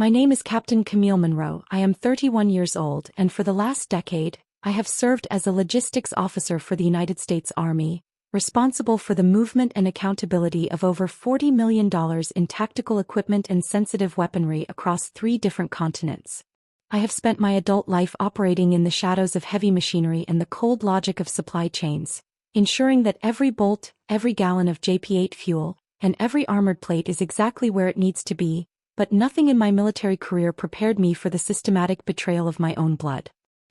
My name is Captain Camille Monroe. I am 31 years old, and for the last decade, I have served as a logistics officer for the United States Army, responsible for the movement and accountability of over $40 million in tactical equipment and sensitive weaponry across 3 different continents. I have spent my adult life operating in the shadows of heavy machinery and the cold logic of supply chains, ensuring that every bolt, every gallon of JP-8 fuel, and every armored plate is exactly where it needs to be, but nothing in my military career prepared me for the systematic betrayal of my own blood.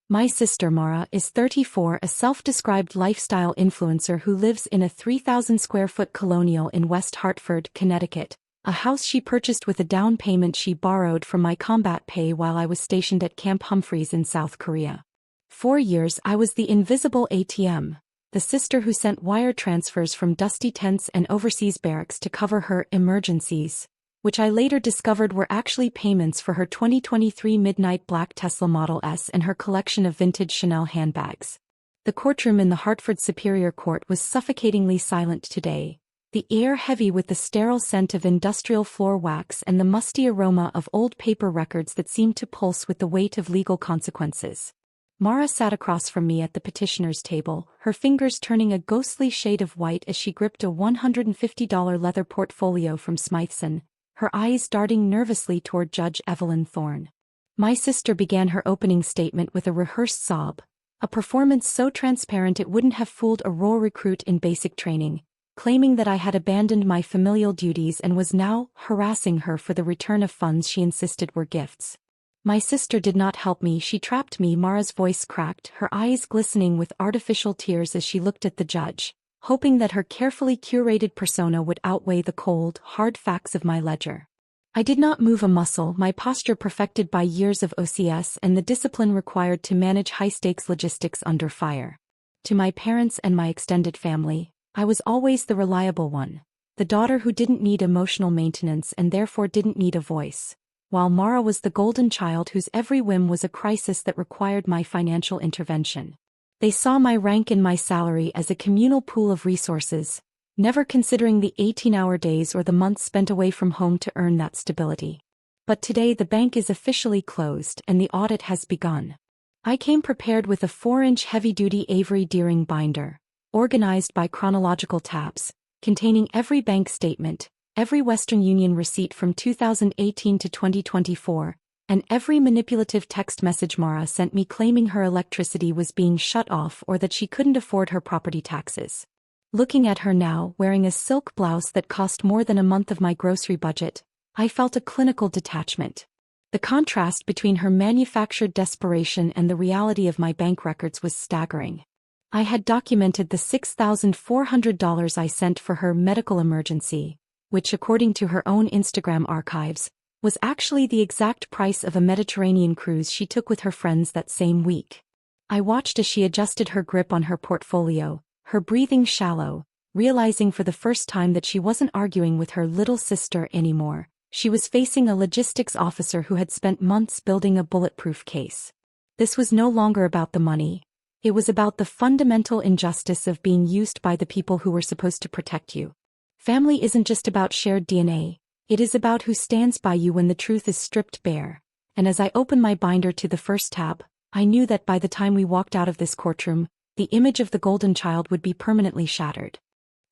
My sister Mara is 34, a self-described lifestyle influencer who lives in a 3,000-square-foot colonial in West Hartford, Connecticut, a house she purchased with a down payment she borrowed from my combat pay while I was stationed at Camp Humphreys in South Korea. 4 years I was the invisible ATM, the sister who sent wire transfers from dusty tents and overseas barracks to cover her emergencies, which I later discovered were actually payments for her 2023 Midnight Black Tesla Model S and her collection of vintage Chanel handbags. The courtroom in the Hartford Superior Court was suffocatingly silent today, the air heavy with the sterile scent of industrial floor wax and the musty aroma of old paper records that seemed to pulse with the weight of legal consequences. Mara sat across from me at the petitioner's table, her fingers turning a ghostly shade of white as she gripped a $150 leather portfolio from Smythson, her eyes darting nervously toward Judge Evelyn Thorne. My sister began her opening statement with a rehearsed sob, a performance so transparent it wouldn't have fooled a raw recruit in basic training, claiming that I had abandoned my familial duties and was now harassing her for the return of funds she insisted were gifts. My sister did not help me, she trapped me. Mara's voice cracked, her eyes glistening with artificial tears as she looked at the judge, hoping that her carefully curated persona would outweigh the cold, hard facts of my ledger. I did not move a muscle, my posture perfected by years of OCS and the discipline required to manage high-stakes logistics under fire. To my parents and my extended family, I was always the reliable one, the daughter who didn't need emotional maintenance and therefore didn't need a voice, while Mara was the golden child whose every whim was a crisis that required my financial intervention. They saw my rank and my salary as a communal pool of resources, never considering the 18-hour days or the months spent away from home to earn that stability. But today the bank is officially closed and the audit has begun. I came prepared with a 4-inch heavy-duty Avery Deering binder, organized by chronological tabs, containing every bank statement, every Western Union receipt from 2018 to 2024, and every manipulative text message Mara sent me claiming her electricity was being shut off or that she couldn't afford her property taxes. Looking at her now, wearing a silk blouse that cost more than a month of my grocery budget, I felt a clinical detachment. The contrast between her manufactured desperation and the reality of my bank records was staggering. I had documented the $6,400 I sent for her medical emergency, which according to her own Instagram archives, was actually the exact price of a Mediterranean cruise she took with her friends that same week. I watched as she adjusted her grip on her portfolio, her breathing shallow, realizing for the first time that she wasn't arguing with her little sister anymore. She was facing a logistics officer who had spent months building a bulletproof case. This was no longer about the money. It was about the fundamental injustice of being used by the people who were supposed to protect you. Family isn't just about shared DNA. It is about who stands by you when the truth is stripped bare. And as I opened my binder to the first tab, I knew that by the time we walked out of this courtroom, the image of the golden child would be permanently shattered.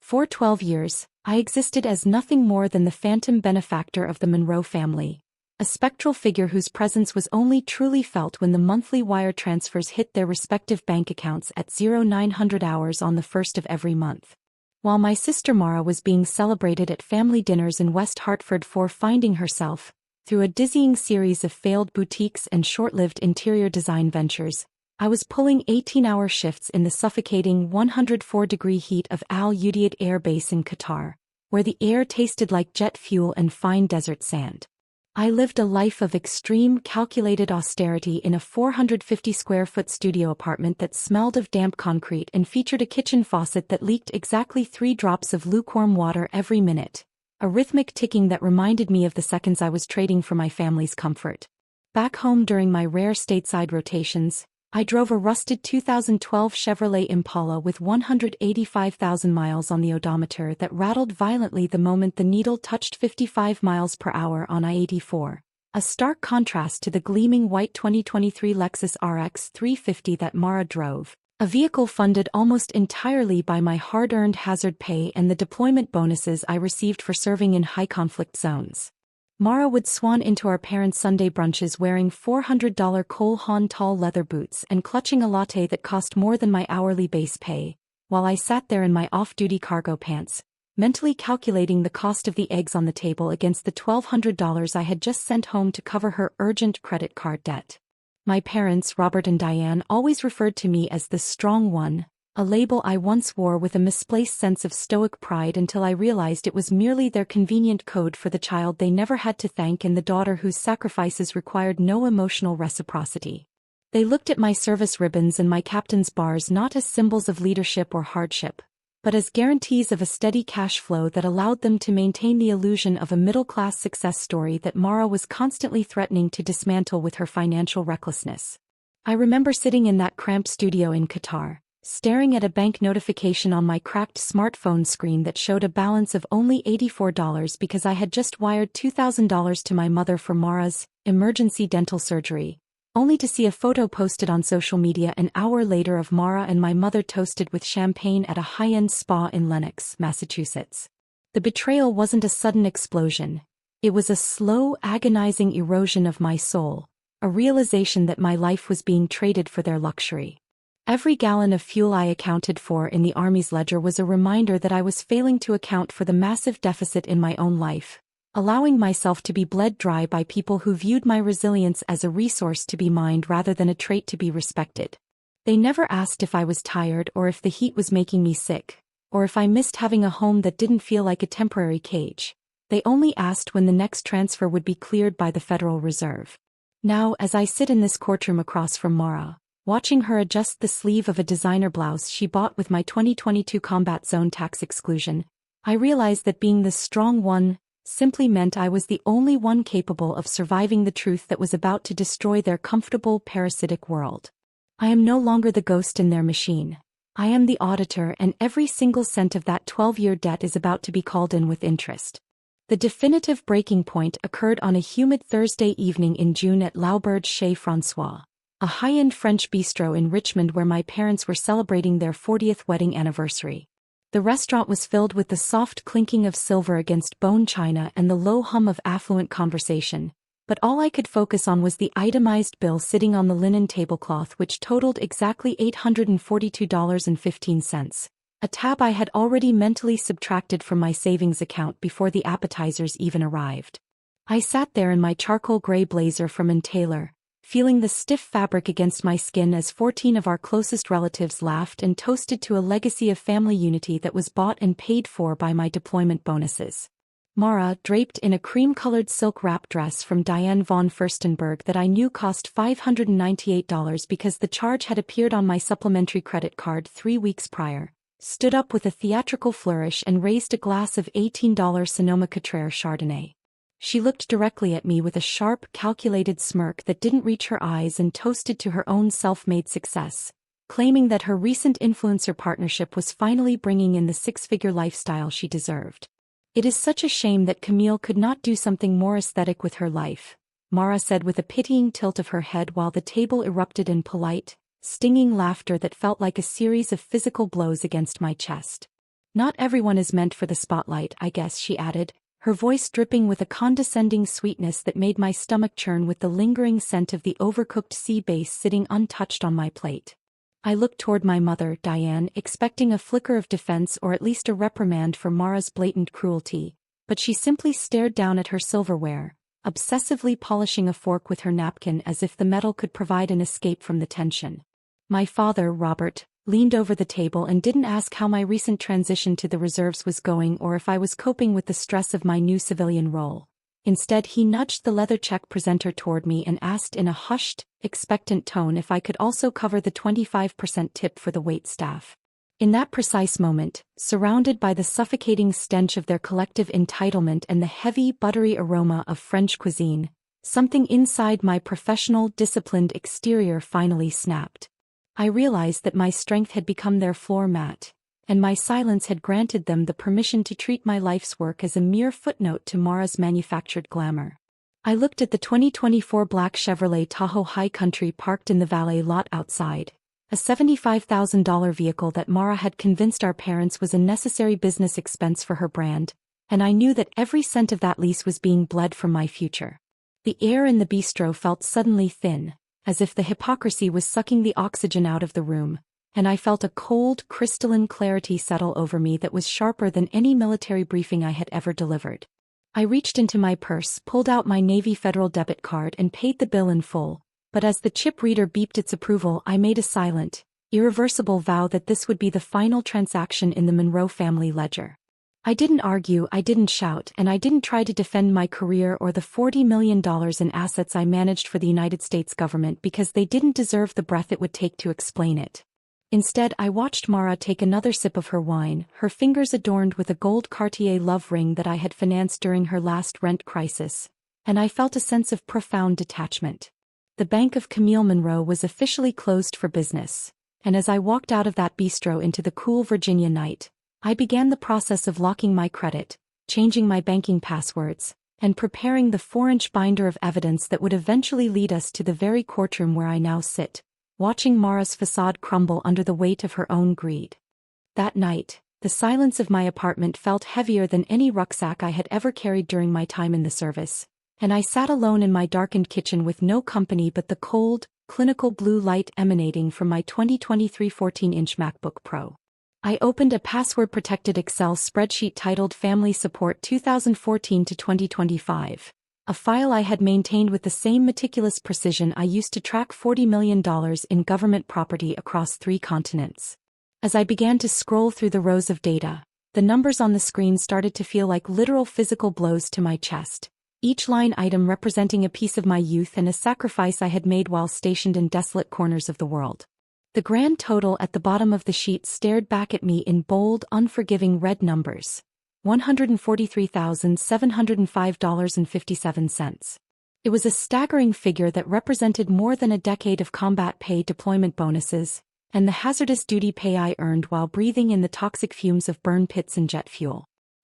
For 12 years, I existed as nothing more than the phantom benefactor of the Monroe family, a spectral figure whose presence was only truly felt when the monthly wire transfers hit their respective bank accounts at 0900 hours on the first of every month. While my sister Mara was being celebrated at family dinners in West Hartford for finding herself, through a dizzying series of failed boutiques and short-lived interior design ventures, I was pulling 18-hour shifts in the suffocating 104-degree heat of Al Udeid Air Base in Qatar, where the air tasted like jet fuel and fine desert sand. I lived a life of extreme, calculated austerity in a 450-square-foot studio apartment that smelled of damp concrete and featured a kitchen faucet that leaked exactly 3 drops of lukewarm water every minute, a rhythmic ticking that reminded me of the seconds I was trading for my family's comfort. Back home during my rare stateside rotations, I drove a rusted 2012 Chevrolet Impala with 185,000 miles on the odometer that rattled violently the moment the needle touched 55 miles per hour on I-84, a stark contrast to the gleaming white 2023 Lexus RX 350 that Mara drove, a vehicle funded almost entirely by my hard-earned hazard pay and the deployment bonuses I received for serving in high-conflict zones. Mara would swan into our parents' Sunday brunches wearing $400 Cole Haan tall leather boots and clutching a latte that cost more than my hourly base pay, while I sat there in my off-duty cargo pants, mentally calculating the cost of the eggs on the table against the $1,200 I had just sent home to cover her urgent credit card debt. My parents, Robert and Diane, always referred to me as the strong one, a label I once wore with a misplaced sense of stoic pride until I realized it was merely their convenient code for the child they never had to thank and the daughter whose sacrifices required no emotional reciprocity. They looked at my service ribbons and my captain's bars not as symbols of leadership or hardship, but as guarantees of a steady cash flow that allowed them to maintain the illusion of a middle-class success story that Mara was constantly threatening to dismantle with her financial recklessness. I remember sitting in that cramped studio in Qatar, staring at a bank notification on my cracked smartphone screen that showed a balance of only $84 because I had just wired $2,000 to my mother for Mara's emergency dental surgery, only to see a photo posted on social media an hour later of Mara and my mother toasted with champagne at a high-end spa in Lenox, Massachusetts. The betrayal wasn't a sudden explosion. It was a slow, agonizing erosion of my soul, a realization that my life was being traded for their luxury. Every gallon of fuel I accounted for in the Army's ledger was a reminder that I was failing to account for the massive deficit in my own life, allowing myself to be bled dry by people who viewed my resilience as a resource to be mined rather than a trait to be respected. They never asked if I was tired or if the heat was making me sick, or if I missed having a home that didn't feel like a temporary cage. They only asked when the next transfer would be cleared by the Federal Reserve. Now, as I sit in this courtroom across from Mara, watching her adjust the sleeve of a designer blouse she bought with my 2022 Combat Zone tax exclusion, I realize that being the strong one simply meant I was the only one capable of surviving the truth that was about to destroy their comfortable parasitic world. I am no longer the ghost in their machine. I am the auditor, and every single cent of that 12-year debt is about to be called in with interest. The definitive breaking point occurred on a humid Thursday evening in June at L'Auberge Chez François, a high-end French bistro in Richmond where my parents were celebrating their 40th wedding anniversary. The restaurant was filled with the soft clinking of silver against bone china and the low hum of affluent conversation, but all I could focus on was the itemized bill sitting on the linen tablecloth, which totaled exactly $842.15, a tab I had already mentally subtracted from my savings account before the appetizers even arrived. I sat there in my charcoal gray blazer from Taylor, feeling the stiff fabric against my skin as 14 of our closest relatives laughed and toasted to a legacy of family unity that was bought and paid for by my deployment bonuses. Mara, draped in a cream-colored silk wrap dress from Diane von Furstenberg that I knew cost $598 because the charge had appeared on my supplementary credit card 3 weeks prior, stood up with a theatrical flourish and raised a glass of $18 Sonoma-Cutrer Chardonnay. She looked directly at me with a sharp, calculated smirk that didn't reach her eyes and toasted to her own self-made success, claiming that her recent influencer partnership was finally bringing in the six-figure lifestyle she deserved. "It is such a shame that Camille could not do something more aesthetic with her life," Mara said with a pitying tilt of her head while the table erupted in polite, stinging laughter that felt like a series of physical blows against my chest. "Not everyone is meant for the spotlight, I guess," she added, her voice dripping with a condescending sweetness that made my stomach churn with the lingering scent of the overcooked sea bass sitting untouched on my plate. I looked toward my mother, Diane, expecting a flicker of defense or at least a reprimand for Mara's blatant cruelty, but she simply stared down at her silverware, obsessively polishing a fork with her napkin as if the metal could provide an escape from the tension. My father, Robert, leaned over the table and didn't ask how my recent transition to the reserves was going or if I was coping with the stress of my new civilian role. Instead, he nudged the leather check presenter toward me and asked in a hushed, expectant tone if I could also cover the 25% tip for the wait staff. In that precise moment, surrounded by the suffocating stench of their collective entitlement and the heavy, buttery aroma of French cuisine, something inside my professional, disciplined exterior finally snapped. I realized that my strength had become their floor mat, and my silence had granted them the permission to treat my life's work as a mere footnote to Mara's manufactured glamour. I looked at the 2024 black Chevrolet Tahoe High Country parked in the valet lot outside, a $75,000 vehicle that Mara had convinced our parents was a necessary business expense for her brand, and I knew that every cent of that lease was being bled from my future. The air in the bistro felt suddenly thin, as if the hypocrisy was sucking the oxygen out of the room, and I felt a cold, crystalline clarity settle over me that was sharper than any military briefing I had ever delivered. I reached into my purse, pulled out my Navy Federal debit card and paid the bill in full, but as the chip reader beeped its approval, I made a silent, irreversible vow that this would be the final transaction in the Monroe family ledger. I didn't argue, I didn't shout, and I didn't try to defend my career or the $40 million in assets I managed for the United States government because they didn't deserve the breath it would take to explain it. Instead, I watched Mara take another sip of her wine, her fingers adorned with a gold Cartier love ring that I had financed during her last rent crisis, and I felt a sense of profound detachment. The Bank of Camille Monroe was officially closed for business, and as I walked out of that bistro into the cool Virginia night, I began the process of locking my credit, changing my banking passwords, and preparing the 4-inch binder of evidence that would eventually lead us to the very courtroom where I now sit, watching Mara's facade crumble under the weight of her own greed. That night, the silence of my apartment felt heavier than any rucksack I had ever carried during my time in the service, and I sat alone in my darkened kitchen with no company but the cold, clinical blue light emanating from my 2023 14-inch MacBook Pro. I opened a password-protected Excel spreadsheet titled Family Support 2014 to 2025. A file I had maintained with the same meticulous precision I used to track $40 million in government property across 3 continents. As I began to scroll through the rows of data, the numbers on the screen started to feel like literal physical blows to my chest, each line item representing a piece of my youth and a sacrifice I had made while stationed in desolate corners of the world. The grand total at the bottom of the sheet stared back at me in bold, unforgiving red numbers. $143,705.57. It was a staggering figure that represented more than a decade of combat pay, deployment bonuses, and the hazardous duty pay I earned while breathing in the toxic fumes of burn pits and jet fuel.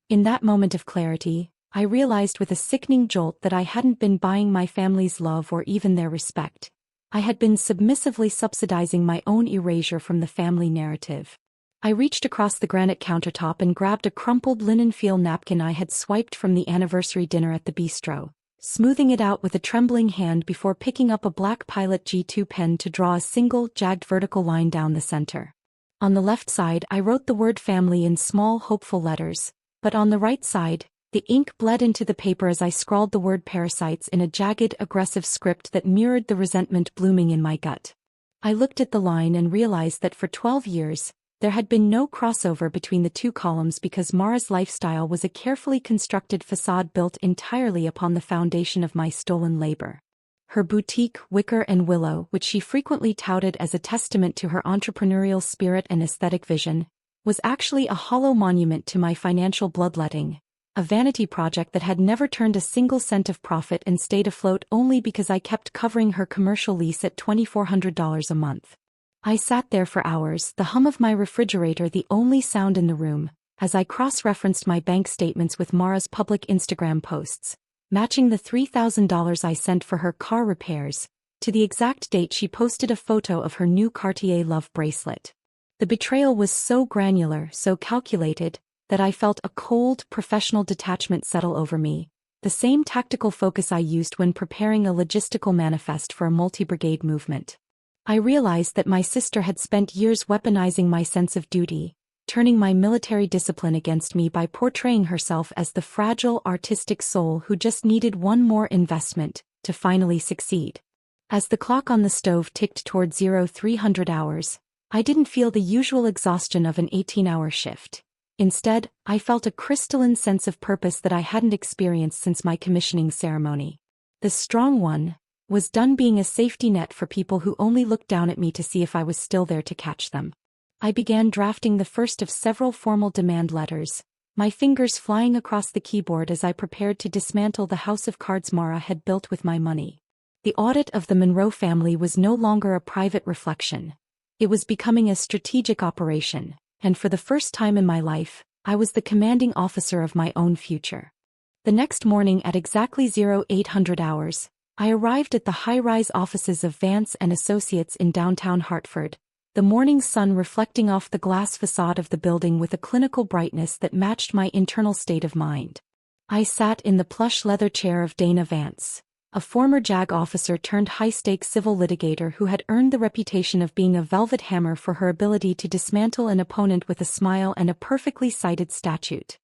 In that moment of clarity, I realized with a sickening jolt that I hadn't been buying my family's love or even their respect. I had been submissively subsidizing my own erasure from the family narrative. I reached across the granite countertop and grabbed a crumpled linen field napkin I had swiped from the anniversary dinner at the bistro, smoothing it out with a trembling hand before picking up a black Pilot G2 pen to draw a single, jagged vertical line down the center. On the left side, I wrote the word family in small, hopeful letters, but on the right side, the ink bled into the paper as I scrawled the word parasites in a jagged, aggressive script that mirrored the resentment blooming in my gut. I looked at the line and realized that for 12 years, there had been no crossover between the 2 columns because Mara's lifestyle was a carefully constructed facade built entirely upon the foundation of my stolen labor. Her boutique, Wicker and Willow, which she frequently touted as a testament to her entrepreneurial spirit and aesthetic vision, was actually a hollow monument to my financial bloodletting, a vanity project that had never turned a single cent of profit and stayed afloat only because I kept covering her commercial lease at $2,400 a month. I sat there for hours, the hum of my refrigerator the only sound in the room, as I cross-referenced my bank statements with Mara's public Instagram posts, matching the $3,000 I sent for her car repairs, to the exact date she posted a photo of her new Cartier love bracelet. The betrayal was so granular, so calculated, that I felt a cold, professional detachment settle over me, the same tactical focus I used when preparing a logistical manifest for a multi-brigade movement. I realized that my sister had spent years weaponizing my sense of duty, turning my military discipline against me by portraying herself as the fragile artistic soul who just needed one more investment to finally succeed. As the clock on the stove ticked toward 0300 hours, I didn't feel the usual exhaustion of an 18-hour shift. Instead, I felt a crystalline sense of purpose that I hadn't experienced since my commissioning ceremony. The strong one was done being a safety net for people who only looked down at me to see if I was still there to catch them. I began drafting the first of several formal demand letters, my fingers flying across the keyboard as I prepared to dismantle the house of cards Mara had built with my money. The audit of the Monroe family was no longer a private reflection. It was becoming a strategic operation, and for the first time in my life, I was the commanding officer of my own future. The next morning at exactly 0800 hours, I arrived at the high-rise offices of Vance and Associates in downtown Hartford, the morning sun reflecting off the glass facade of the building with a clinical brightness that matched my internal state of mind. I sat in the plush leather chair of Dana Vance, a former JAG officer turned high-stakes civil litigator who had earned the reputation of being a velvet hammer for her ability to dismantle an opponent with a smile and a perfectly cited statute.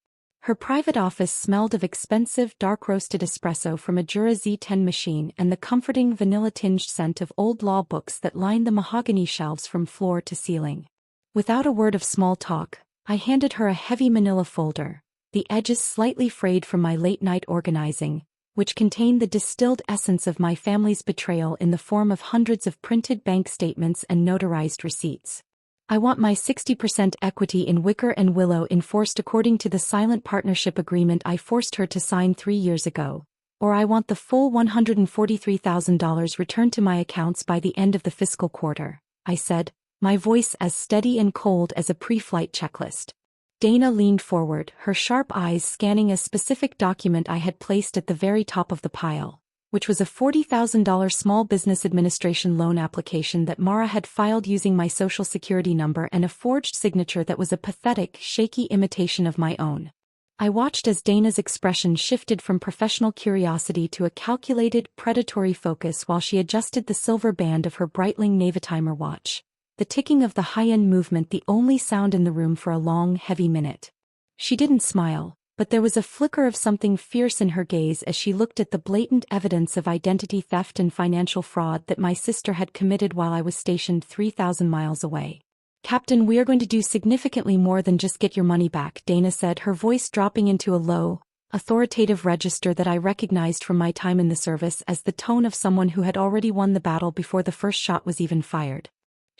Her private office smelled of expensive dark-roasted espresso from a Jura Z10 machine and the comforting vanilla-tinged scent of old law books that lined the mahogany shelves from floor to ceiling. Without a word of small talk, I handed her a heavy manila folder, the edges slightly frayed from my late-night organizing, which contained the distilled essence of my family's betrayal in the form of hundreds of printed bank statements and notarized receipts. I want my 60% equity in Wicker and Willow enforced according to the silent partnership agreement I forced her to sign 3 years ago, or I want the full $143,000 returned to my accounts by the end of the fiscal quarter, I said, my voice as steady and cold as a pre-flight checklist. Dana leaned forward, her sharp eyes scanning a specific document I had placed at the very top of the pile, which was a $40,000 Small Business Administration loan application that Mara had filed using my social security number and a forged signature that was a pathetic, shaky imitation of my own. I watched as Dana's expression shifted from professional curiosity to a calculated, predatory focus while she adjusted the silver band of her Breitling Navitimer watch, the ticking of the high-end movement the only sound in the room for a long, heavy minute. She didn't smile, but there was a flicker of something fierce in her gaze as she looked at the blatant evidence of identity theft and financial fraud that my sister had committed while I was stationed 3,000 miles away. Captain, we are going to do significantly more than just get your money back, Dana said, her voice dropping into a low, authoritative register that I recognized from my time in the service as the tone of someone who had already won the battle before the first shot was even fired.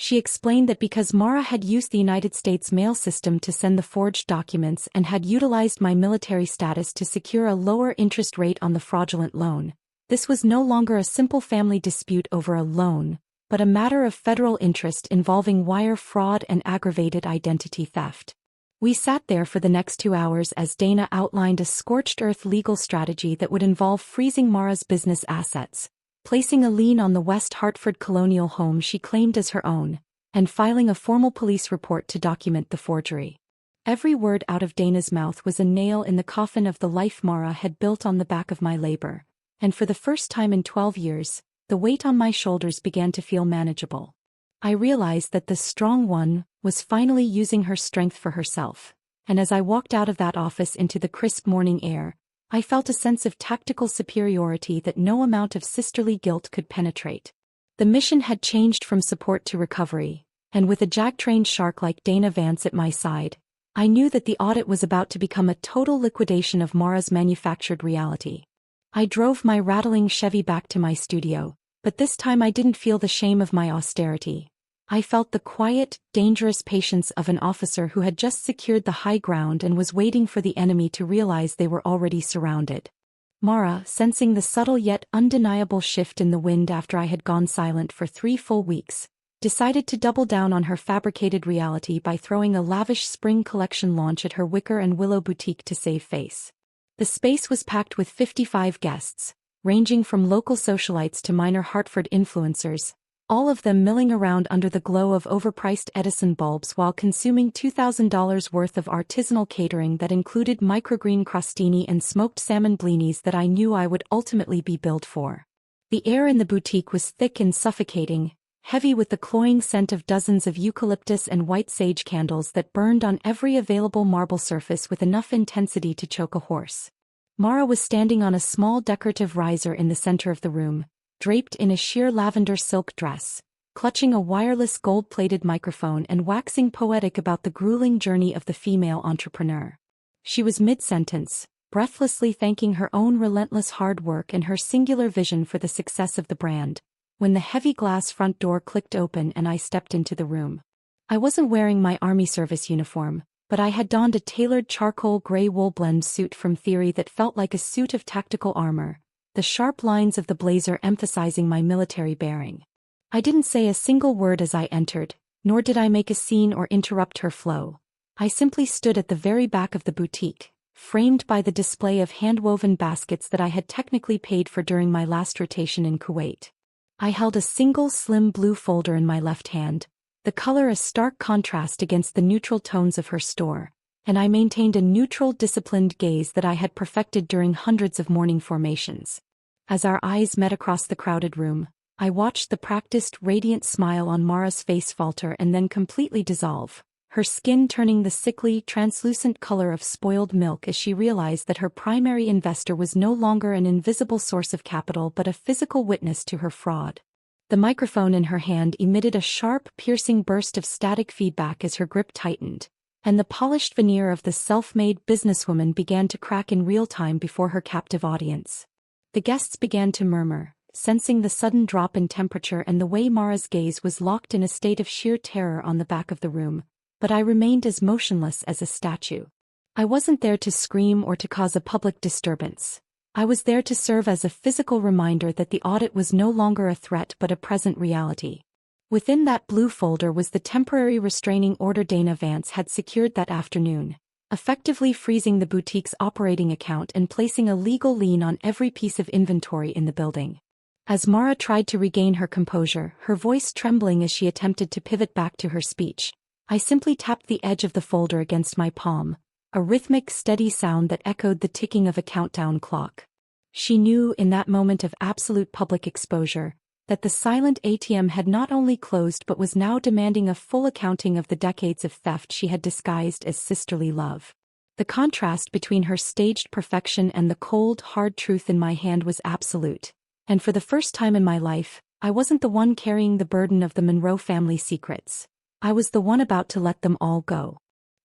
She explained that because Mara had used the United States mail system to send the forged documents and had utilized my military status to secure a lower interest rate on the fraudulent loan, this was no longer a simple family dispute over a loan, but a matter of federal interest involving wire fraud and aggravated identity theft. We sat there for the next 2 hours as Dana outlined a scorched-earth legal strategy that would involve freezing Mara's business assets, placing a lien on the West Hartford colonial home she claimed as her own, and filing a formal police report to document the forgery. Every word out of Dana's mouth was a nail in the coffin of the life Mara had built on the back of my labor, and for the first time in 12 years, the weight on my shoulders began to feel manageable. I realized that the strong one was finally using her strength for herself, and as I walked out of that office into the crisp morning air, I felt a sense of tactical superiority that no amount of sisterly guilt could penetrate. The mission had changed from support to recovery, and with a JAG-trained shark like Dana Vance at my side, I knew that the audit was about to become a total liquidation of Mara's manufactured reality. I drove my rattling Chevy back to my studio, but this time I didn't feel the shame of my austerity. I felt the quiet, dangerous patience of an officer who had just secured the high ground and was waiting for the enemy to realize they were already surrounded. Mara, sensing the subtle yet undeniable shift in the wind after I had gone silent for 3 full weeks, decided to double down on her fabricated reality by throwing a lavish spring collection launch at her Wicker and Willow boutique to save face. The space was packed with 55 guests, ranging from local socialites to minor Hartford influencers, all of them milling around under the glow of overpriced Edison bulbs while consuming $2,000 worth of artisanal catering that included microgreen crostini and smoked salmon blinis that I knew I would ultimately be billed for. The air in the boutique was thick and suffocating, heavy with the cloying scent of dozens of eucalyptus and white sage candles that burned on every available marble surface with enough intensity to choke a horse. Mara was standing on a small decorative riser in the center of the room, draped in a sheer lavender silk dress, clutching a wireless gold-plated microphone and waxing poetic about the grueling journey of the female entrepreneur. She was mid-sentence, breathlessly thanking her own relentless hard work and her singular vision for the success of the brand, when the heavy glass front door clicked open and I stepped into the room. I wasn't wearing my Army service uniform, but I had donned a tailored charcoal gray wool blend suit from Theory that felt like a suit of tactical armor, the sharp lines of the blazer emphasizing my military bearing. I didn't say a single word as I entered, nor did I make a scene or interrupt her flow. I simply stood at the very back of the boutique, framed by the display of hand-woven baskets that I had technically paid for during my last rotation in Kuwait. I held a single slim blue folder in my left hand, the color a stark contrast against the neutral tones of her store, and I maintained a neutral, disciplined gaze that I had perfected during hundreds of morning formations. As our eyes met across the crowded room, I watched the practiced, radiant smile on Mara's face falter and then completely dissolve, her skin turning the sickly, translucent color of spoiled milk as she realized that her primary investor was no longer an invisible source of capital but a physical witness to her fraud. The microphone in her hand emitted a sharp, piercing burst of static feedback as her grip tightened, and the polished veneer of the self-made businesswoman began to crack in real time before her captive audience. The guests began to murmur, sensing the sudden drop in temperature and the way Mara's gaze was locked in a state of sheer terror on the back of the room, but I remained as motionless as a statue. I wasn't there to scream or to cause a public disturbance. I was there to serve as a physical reminder that the audit was no longer a threat but a present reality. Within that blue folder was the temporary restraining order Dana Vance had secured that afternoon, effectively freezing the boutique's operating account and placing a legal lien on every piece of inventory in the building. As Mara tried to regain her composure, her voice trembling as she attempted to pivot back to her speech, I simply tapped the edge of the folder against my palm, a rhythmic, steady sound that echoed the ticking of a countdown clock. She knew, in that moment of absolute public exposure, that the silent ATM had not only closed but was now demanding a full accounting of the decades of theft she had disguised as sisterly love. The contrast between her staged perfection and the cold, hard truth in my hand was absolute, and for the first time in my life, I wasn't the one carrying the burden of the Monroe family secrets. I was the one about to let them all go.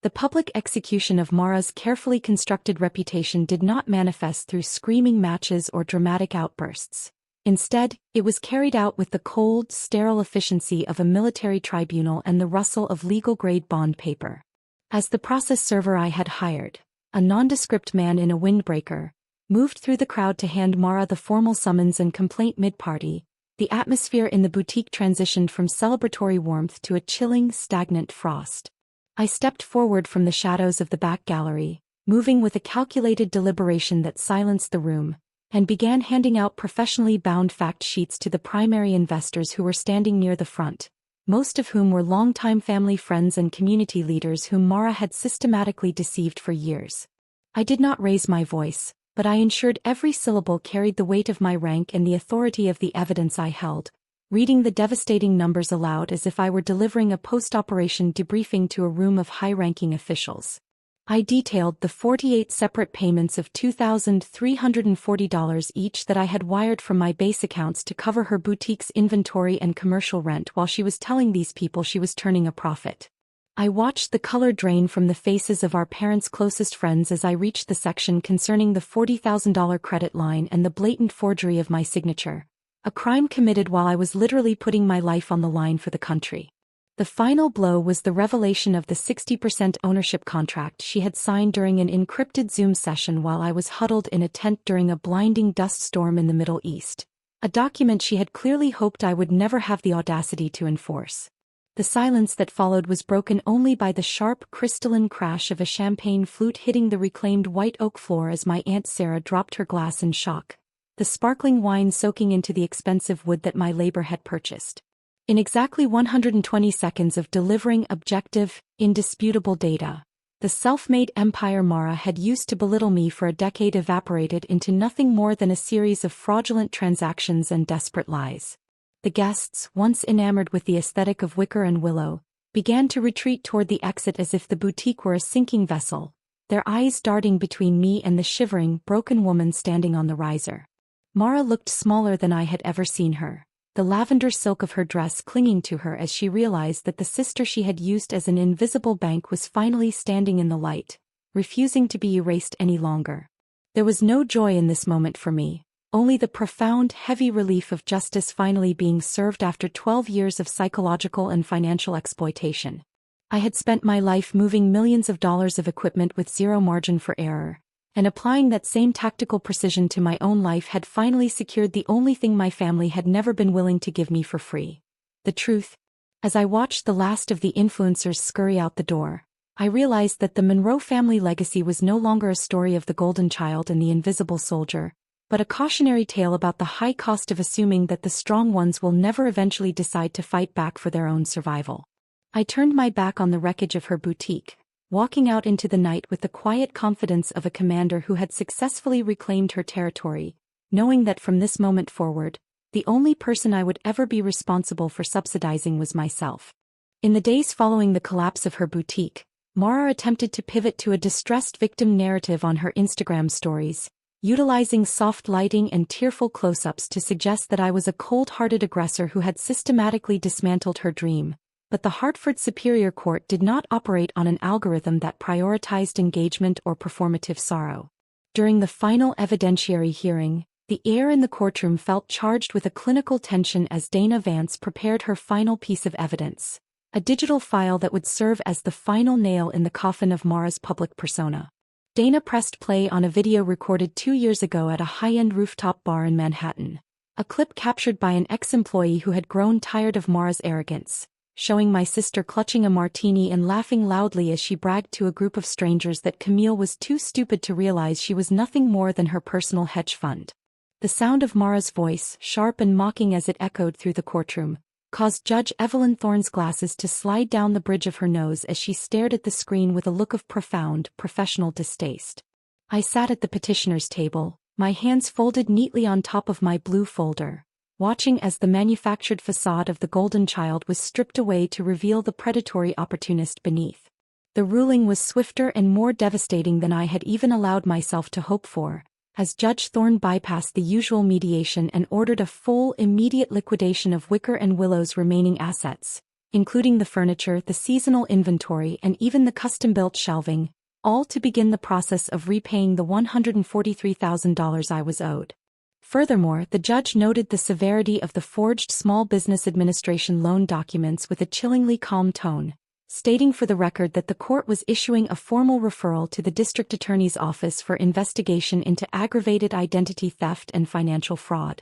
The public execution of Mara's carefully constructed reputation did not manifest through screaming matches or dramatic outbursts. Instead, it was carried out with the cold, sterile efficiency of a military tribunal and the rustle of legal-grade bond paper. As the process server I had hired, a nondescript man in a windbreaker, moved through the crowd to hand Mara the formal summons and complaint mid-party, the atmosphere in the boutique transitioned from celebratory warmth to a chilling, stagnant frost. I stepped forward from the shadows of the back gallery, moving with a calculated deliberation that silenced the room, and began handing out professionally bound fact sheets to the primary investors who were standing near the front, most of whom were longtime family friends and community leaders whom Mara had systematically deceived for years. I did not raise my voice, but I ensured every syllable carried the weight of my rank and the authority of the evidence I held, reading the devastating numbers aloud as if I were delivering a post-operation debriefing to a room of high-ranking officials. I detailed the 48 separate payments of $2,340 each that I had wired from my base accounts to cover her boutique's inventory and commercial rent while she was telling these people she was turning a profit. I watched the color drain from the faces of our parents' closest friends as I reached the section concerning the $40,000 credit line and the blatant forgery of my signature, a crime committed while I was literally putting my life on the line for the country. The final blow was the revelation of the 60% ownership contract she had signed during an encrypted Zoom session while I was huddled in a tent during a blinding dust storm in the Middle East, a document she had clearly hoped I would never have the audacity to enforce. The silence that followed was broken only by the sharp, crystalline crash of a champagne flute hitting the reclaimed white oak floor as my Aunt Sarah dropped her glass in shock, the sparkling wine soaking into the expensive wood that my labor had purchased. In exactly 120 seconds of delivering objective, indisputable data, the self-made empire Mara had used to belittle me for a decade evaporated into nothing more than a series of fraudulent transactions and desperate lies. The guests, once enamored with the aesthetic of wicker and willow, began to retreat toward the exit as if the boutique were a sinking vessel, their eyes darting between me and the shivering, broken woman standing on the riser. Mara looked smaller than I had ever seen her, the lavender silk of her dress clinging to her as she realized that the sister she had used as an invisible bank was finally standing in the light, refusing to be erased any longer. There was no joy in this moment for me. Only the profound, heavy relief of justice finally being served after 12 years of psychological and financial exploitation. I had spent my life moving millions of dollars of equipment with zero margin for error, and applying that same tactical precision to my own life had finally secured the only thing my family had never been willing to give me for free: the truth. As I watched the last of the influencers scurry out the door, I realized that the Monroe family legacy was no longer a story of the golden child and the invisible soldier, but a cautionary tale about the high cost of assuming that the strong ones will never eventually decide to fight back for their own survival. I turned my back on the wreckage of her boutique, walking out into the night with the quiet confidence of a commander who had successfully reclaimed her territory, knowing that from this moment forward, the only person I would ever be responsible for subsidizing was myself. In the days following the collapse of her boutique, Mara attempted to pivot to a distressed victim narrative on her Instagram stories, utilizing soft lighting and tearful close-ups to suggest that I was a cold-hearted aggressor who had systematically dismantled her dream. But the Hartford Superior Court did not operate on an algorithm that prioritized engagement or performative sorrow. During the final evidentiary hearing, the air in the courtroom felt charged with a clinical tension as Dana Vance prepared her final piece of evidence, a digital file that would serve as the final nail in the coffin of Mara's public persona. Dana pressed play on a video recorded 2 years ago at a high-end rooftop bar in Manhattan, a clip captured by an ex-employee who had grown tired of Mara's arrogance, showing my sister clutching a martini and laughing loudly as she bragged to a group of strangers that Camille was too stupid to realize she was nothing more than her personal hedge fund. The sound of Mara's voice, sharp and mocking as it echoed through the courtroom, caused Judge Evelyn Thorne's glasses to slide down the bridge of her nose as she stared at the screen with a look of profound, professional distaste. I sat at the petitioner's table, my hands folded neatly on top of my blue folder, watching as the manufactured facade of the golden child was stripped away to reveal the predatory opportunist beneath. The ruling was swifter and more devastating than I had even allowed myself to hope for, as Judge Thorne bypassed the usual mediation and ordered a full, immediate liquidation of Wicker and Willow's remaining assets, including the furniture, the seasonal inventory, and even the custom-built shelving, all to begin the process of repaying the $143,000 I was owed. Furthermore, the judge noted the severity of the forged Small Business Administration loan documents with a chillingly calm tone, stating for the record that the court was issuing a formal referral to the district attorney's office for investigation into aggravated identity theft and financial fraud.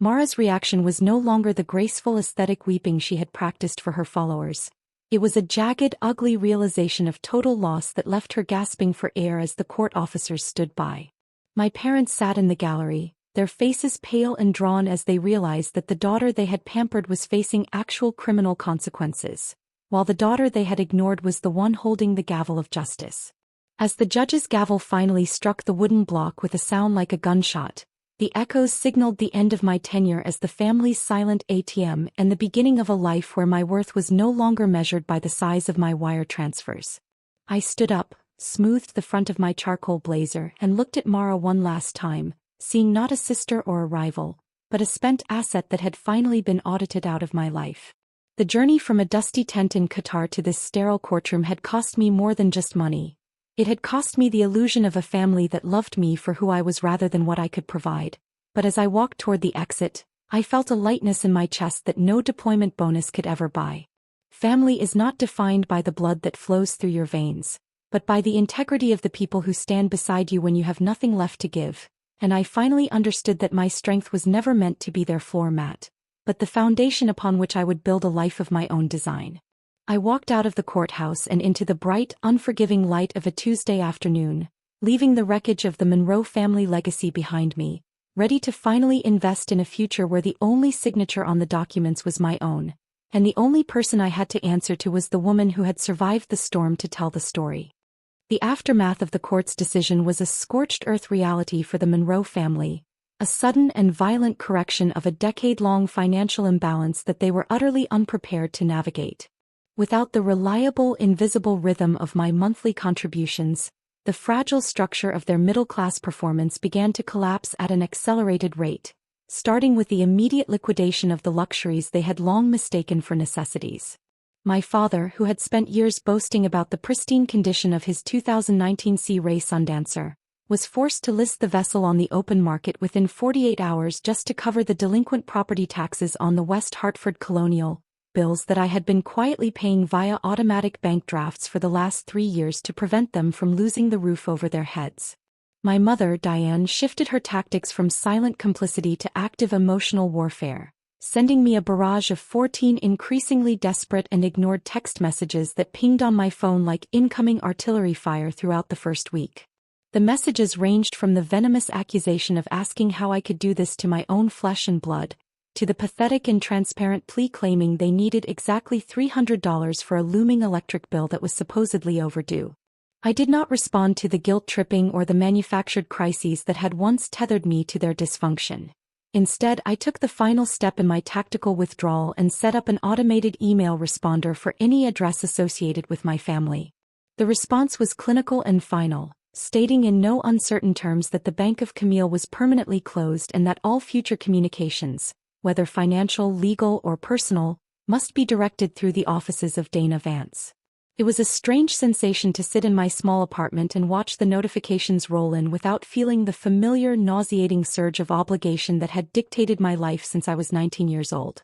Mara's reaction was no longer the graceful aesthetic weeping she had practiced for her followers. It was a jagged, ugly realization of total loss that left her gasping for air as the court officers stood by. My parents sat in the gallery, their faces pale and drawn as they realized that the daughter they had pampered was facing actual criminal consequences, while the daughter they had ignored was the one holding the gavel of justice. As the judge's gavel finally struck the wooden block with a sound like a gunshot, the echoes signaled the end of my tenure as the family's silent ATM and the beginning of a life where my worth was no longer measured by the size of my wire transfers. I stood up, smoothed the front of my charcoal blazer, and looked at Mara one last time, seeing not a sister or a rival, but a spent asset that had finally been audited out of my life. The journey from a dusty tent in Qatar to this sterile courtroom had cost me more than just money. It had cost me the illusion of a family that loved me for who I was rather than what I could provide. But as I walked toward the exit, I felt a lightness in my chest that no deployment bonus could ever buy. Family is not defined by the blood that flows through your veins, but by the integrity of the people who stand beside you when you have nothing left to give. And I finally understood that my strength was never meant to be their floor mat, but the foundation upon which I would build a life of my own design. I walked out of the courthouse and into the bright, unforgiving light of a Tuesday afternoon, leaving the wreckage of the Monroe family legacy behind me, ready to finally invest in a future where the only signature on the documents was my own, and the only person I had to answer to was the woman who had survived the storm to tell the story. The aftermath of the court's decision was a scorched-earth reality for the Monroe family, a sudden and violent correction of a decade-long financial imbalance that they were utterly unprepared to navigate. Without the reliable, invisible rhythm of my monthly contributions, the fragile structure of their middle-class performance began to collapse at an accelerated rate, starting with the immediate liquidation of the luxuries they had long mistaken for necessities. My father, who had spent years boasting about the pristine condition of his 2019 Sea Ray Sundancer, was forced to list the vessel on the open market within 48 hours just to cover the delinquent property taxes on the West Hartford Colonial bills that I had been quietly paying via automatic bank drafts for the last 3 years to prevent them from losing the roof over their heads. My mother, Diane, shifted her tactics from silent complicity to active emotional warfare, sending me a barrage of 14 increasingly desperate and ignored text messages that pinged on my phone like incoming artillery fire throughout the first week. The messages ranged from the venomous accusation of asking how I could do this to my own flesh and blood, to the pathetic and transparent plea claiming they needed exactly $300 for a looming electric bill that was supposedly overdue. I did not respond to the guilt-tripping or the manufactured crises that had once tethered me to their dysfunction. Instead, I took the final step in my tactical withdrawal and set up an automated email responder for any address associated with my family. The response was clinical and final, stating in no uncertain terms that the Bank of Camille was permanently closed and that all future communications, whether financial, legal, or personal, must be directed through the offices of Dana Vance. It was a strange sensation to sit in my small apartment and watch the notifications roll in without feeling the familiar, nauseating surge of obligation that had dictated my life since I was 19 years old.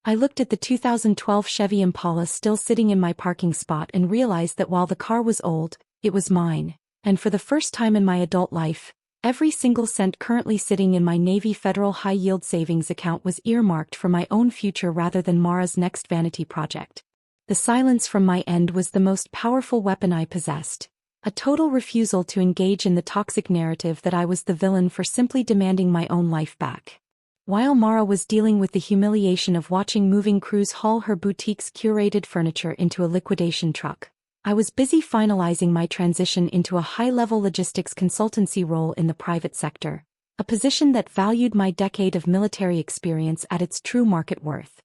I looked at the 2012 Chevy Impala still sitting in my parking spot and realized that while the car was old, it was mine, and for the first time in my adult life, every single cent currently sitting in my Navy Federal high-yield savings account was earmarked for my own future rather than Mara's next vanity project. The silence from my end was the most powerful weapon I possessed, a total refusal to engage in the toxic narrative that I was the villain for simply demanding my own life back. While Mara was dealing with the humiliation of watching moving crews haul her boutique's curated furniture into a liquidation truck, I was busy finalizing my transition into a high-level logistics consultancy role in the private sector, a position that valued my decade of military experience at its true market worth.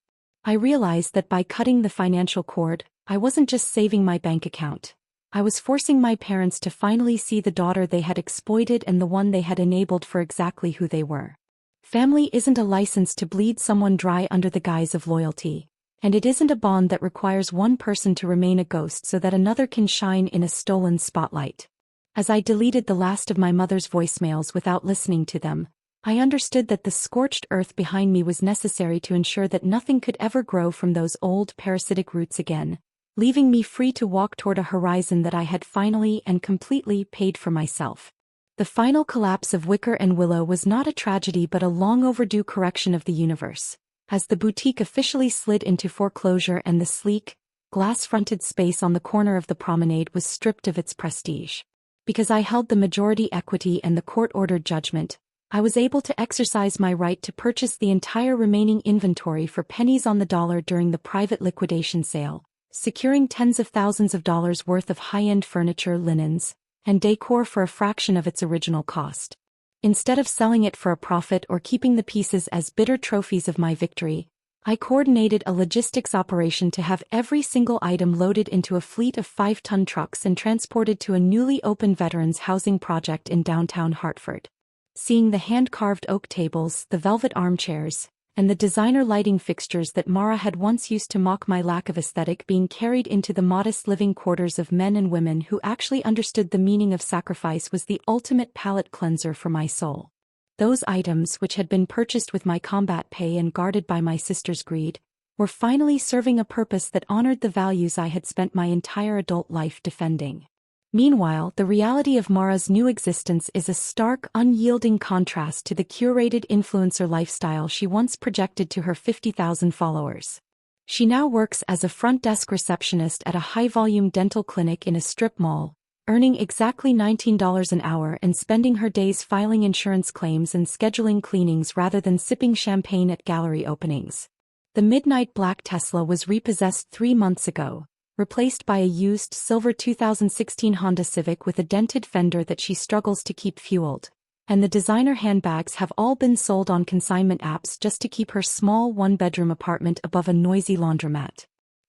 I realized that by cutting the financial cord, I wasn't just saving my bank account. I was forcing my parents to finally see the daughter they had exploited and the one they had enabled for exactly who they were. Family isn't a license to bleed someone dry under the guise of loyalty, and it isn't a bond that requires one person to remain a ghost so that another can shine in a stolen spotlight. As I deleted the last of my mother's voicemails without listening to them, I understood that the scorched earth behind me was necessary to ensure that nothing could ever grow from those old parasitic roots again, leaving me free to walk toward a horizon that I had finally and completely paid for myself. The final collapse of Wicker and Willow was not a tragedy but a long-overdue correction of the universe, as the boutique officially slid into foreclosure and the sleek, glass-fronted space on the corner of the promenade was stripped of its prestige. Because I held the majority equity and the court-ordered judgment, I was able to exercise my right to purchase the entire remaining inventory for pennies on the dollar during the private liquidation sale, securing tens of thousands of dollars worth of high-end furniture, linens, and decor for a fraction of its original cost. Instead of selling it for a profit or keeping the pieces as bitter trophies of my victory, I coordinated a logistics operation to have every single item loaded into a fleet of 5-ton trucks and transported to a newly opened veterans housing project in downtown Hartford. Seeing the hand-carved oak tables, the velvet armchairs, and the designer lighting fixtures that Mara had once used to mock my lack of aesthetic being carried into the modest living quarters of men and women who actually understood the meaning of sacrifice was the ultimate palate cleanser for my soul. Those items, which had been purchased with my combat pay and guarded by my sister's greed, were finally serving a purpose that honored the values I had spent my entire adult life defending. Meanwhile, the reality of Mara's new existence is a stark, unyielding contrast to the curated influencer lifestyle she once projected to her 50,000 followers. She now works as a front desk receptionist at a high-volume dental clinic in a strip mall, earning exactly $19 an hour and spending her days filing insurance claims and scheduling cleanings rather than sipping champagne at gallery openings. The midnight black Tesla was repossessed 3 months ago, replaced by a used silver 2016 Honda Civic with a dented fender that she struggles to keep fueled, and the designer handbags have all been sold on consignment apps just to keep her small one-bedroom apartment above a noisy laundromat.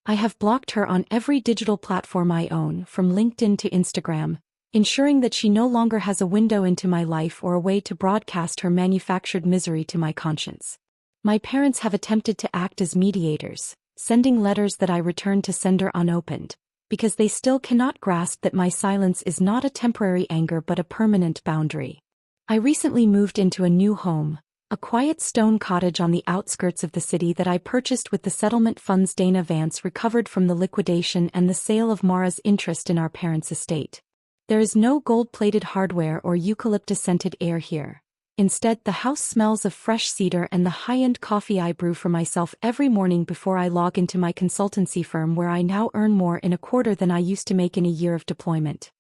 I have blocked her on every digital platform I own, from LinkedIn to Instagram, ensuring that she no longer has a window into my life or a way to broadcast her manufactured misery to my conscience. My parents have attempted to act as mediators, sending letters that I return to sender unopened, because they still cannot grasp that my silence is not a temporary anger but a permanent boundary. I recently moved into a new home, a quiet stone cottage on the outskirts of the city that I purchased with the settlement funds Dana Vance recovered from the liquidation and the sale of Mara's interest in our parents' estate. There is no gold-plated hardware or eucalyptus-scented air here. Instead, the house smells of fresh cedar and the high-end coffee I brew for myself every morning before I log into my consultancy firm, where I now earn more in a quarter than I used to make in a year of deployment.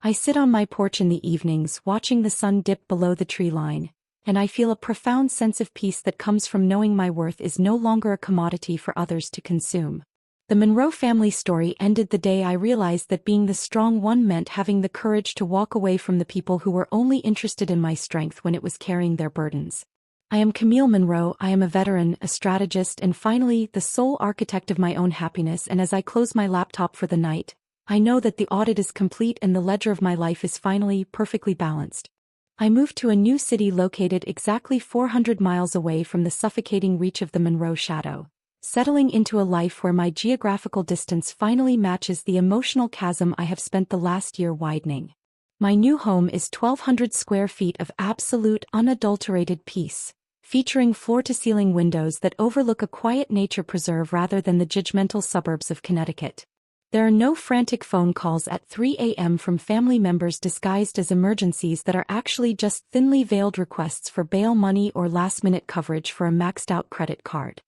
I sit on my porch in the evenings watching the sun dip below the tree line, and I feel a profound sense of peace that comes from knowing my worth is no longer a commodity for others to consume. The Monroe family story ended the day I realized that being the strong one meant having the courage to walk away from the people who were only interested in my strength when it was carrying their burdens. I am Camille Monroe. I am a veteran, a strategist, and finally, the sole architect of my own happiness. And as I close my laptop for the night, I know that the audit is complete and the ledger of my life is finally perfectly balanced. I moved to a new city located exactly 400 miles away from the suffocating reach of the Monroe shadow, settling into a life where my geographical distance finally matches the emotional chasm I have spent the last year widening. My new home is 1,200 square feet of absolute, unadulterated peace, featuring floor-to-ceiling windows that overlook a quiet nature preserve rather than the judgmental suburbs of Connecticut. There are no frantic phone calls at 3 a.m. from family members disguised as emergencies that are actually just thinly veiled requests for bail money or last-minute coverage for a maxed-out credit card.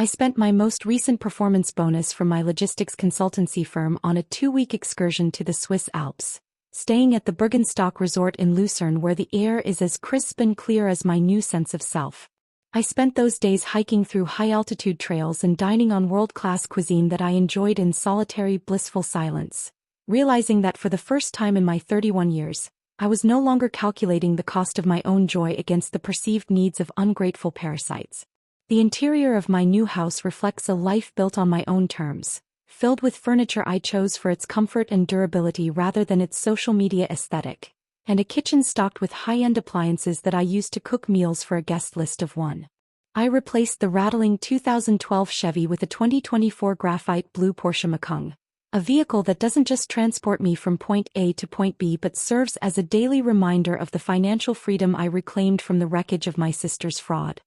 I spent my most recent performance bonus from my logistics consultancy firm on a 2-week excursion to the Swiss Alps, staying at the Bergenstock Resort in Lucerne, where the air is as crisp and clear as my new sense of self. I spent those days hiking through high-altitude trails and dining on world-class cuisine that I enjoyed in solitary, blissful silence, realizing that for the first time in my 31 years, I was no longer calculating the cost of my own joy against the perceived needs of ungrateful parasites. The interior of my new house reflects a life built on my own terms, filled with furniture I chose for its comfort and durability rather than its social media aesthetic, and a kitchen stocked with high-end appliances that I use to cook meals for a guest list of one. I replaced the rattling 2012 Chevy with a 2024 graphite blue Porsche Macan, a vehicle that doesn't just transport me from point A to point B but serves as a daily reminder of the financial freedom I reclaimed from the wreckage of my sister's fraud.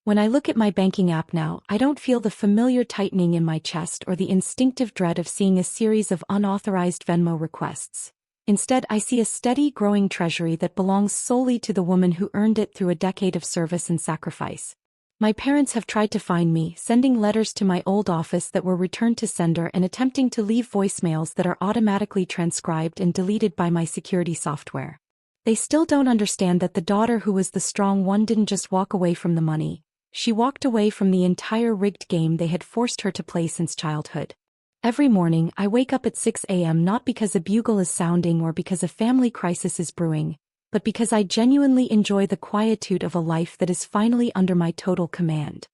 When I look at my banking app now, I don't feel the familiar tightening in my chest or the instinctive dread of seeing a series of unauthorized Venmo requests. Instead, I see a steady, growing treasury that belongs solely to the woman who earned it through a decade of service and sacrifice. My parents have tried to find me, sending letters to my old office that were returned to sender and attempting to leave voicemails that are automatically transcribed and deleted by my security software. They still don't understand that the daughter who was the strong one didn't just walk away from the money. She walked away from the entire rigged game they had forced her to play since childhood. Every morning, I wake up at 6 a.m. not because a bugle is sounding or because a family crisis is brewing, but because I genuinely enjoy the quietude of a life that is finally under my total command.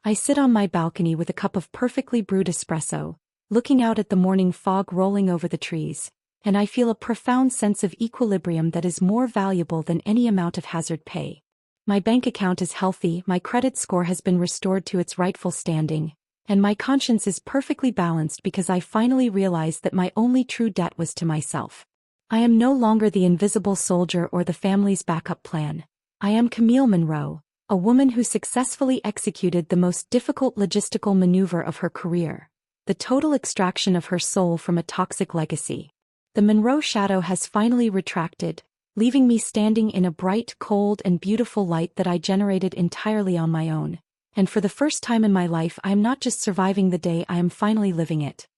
I sit on my balcony with a cup of perfectly brewed espresso, looking out at the morning fog rolling over the trees, and I feel a profound sense of equilibrium that is more valuable than any amount of hazard pay. My bank account is healthy, my credit score has been restored to its rightful standing, and my conscience is perfectly balanced because I finally realized that my only true debt was to myself. I am no longer the invisible soldier or the family's backup plan. I am Camille Monroe, a woman who successfully executed the most difficult logistical maneuver of her career, the total extraction of her soul from a toxic legacy. The Monroe shadow has finally retracted, leaving me standing in a bright, cold, and beautiful light that I generated entirely on my own. And for the first time in my life, I am not just surviving the day, I am finally living it.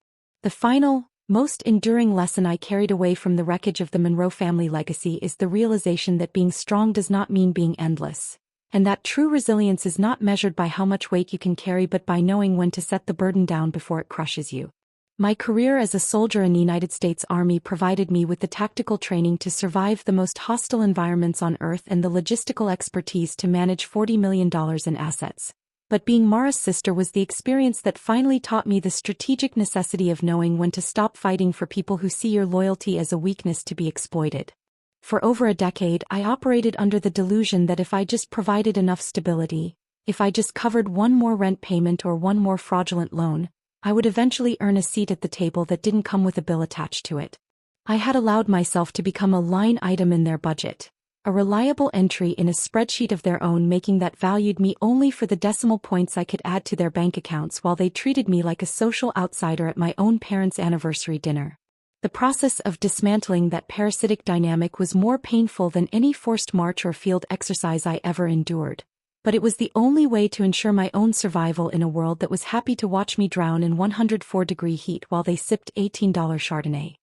The final, most enduring lesson I carried away from the wreckage of the Monroe family legacy is the realization that being strong does not mean being endless, and that true resilience is not measured by how much weight you can carry but by knowing when to set the burden down before it crushes you. My career as a soldier in the United States Army provided me with the tactical training to survive the most hostile environments on Earth and the logistical expertise to manage $40 million in assets. But being Mara's sister was the experience that finally taught me the strategic necessity of knowing when to stop fighting for people who see your loyalty as a weakness to be exploited. For over a decade, I operated under the delusion that if I just provided enough stability, if I just covered one more rent payment or one more fraudulent loan, I would eventually earn a seat at the table that didn't come with a bill attached to it. I had allowed myself to become a line item in their budget, a reliable entry in a spreadsheet of their own, making that valued me only for the decimal points I could add to their bank accounts while they treated me like a social outsider at my own parents' anniversary dinner. The process of dismantling that parasitic dynamic was more painful than any forced march or field exercise I ever endured. But it was the only way to ensure my own survival in a world that was happy to watch me drown in 104-degree heat while they sipped $18 Chardonnay.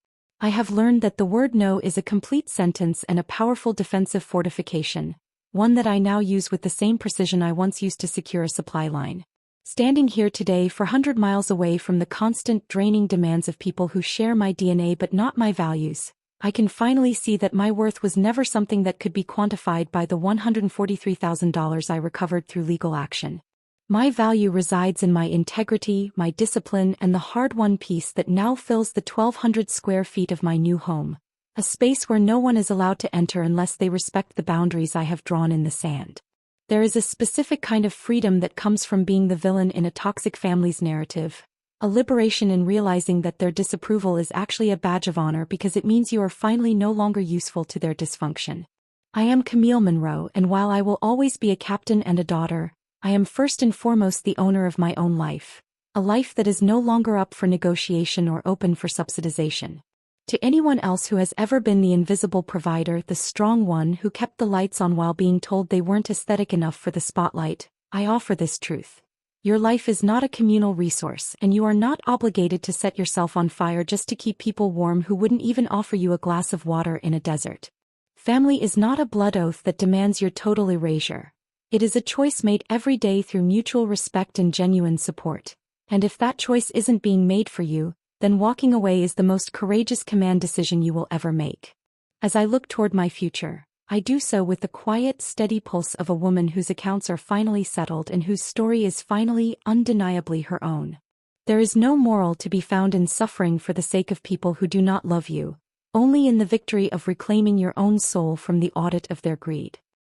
I have learned that the word no is a complete sentence and a powerful defensive fortification, one that I now use with the same precision I once used to secure a supply line. Standing here today 400 miles away from the constant draining demands of people who share my DNA but not my values, I can finally see that my worth was never something that could be quantified by the $143,000 I recovered through legal action. My value resides in my integrity, my discipline, and the hard-won peace that now fills the 1,200 square feet of my new home, a space where no one is allowed to enter unless they respect the boundaries I have drawn in the sand. There is a specific kind of freedom that comes from being the villain in a toxic family's narrative, a liberation in realizing that their disapproval is actually a badge of honor because it means you are finally no longer useful to their dysfunction. I am Camille Monroe, and while I will always be a captain and a daughter, I am first and foremost the owner of my own life, a life that is no longer up for negotiation or open for subsidization. To anyone else who has ever been the invisible provider, the strong one who kept the lights on while being told they weren't aesthetic enough for the spotlight, I offer this truth. Your life is not a communal resource, and you are not obligated to set yourself on fire just to keep people warm who wouldn't even offer you a glass of water in a desert. Family is not a blood oath that demands your total erasure. It is a choice made every day through mutual respect and genuine support. And if that choice isn't being made for you, then walking away is the most courageous command decision you will ever make. As I look toward my future, I do so with the quiet, steady pulse of a woman whose accounts are finally settled and whose story is finally, undeniably her own. There is no moral to be found in suffering for the sake of people who do not love you, only in the victory of reclaiming your own soul from the audit of their greed.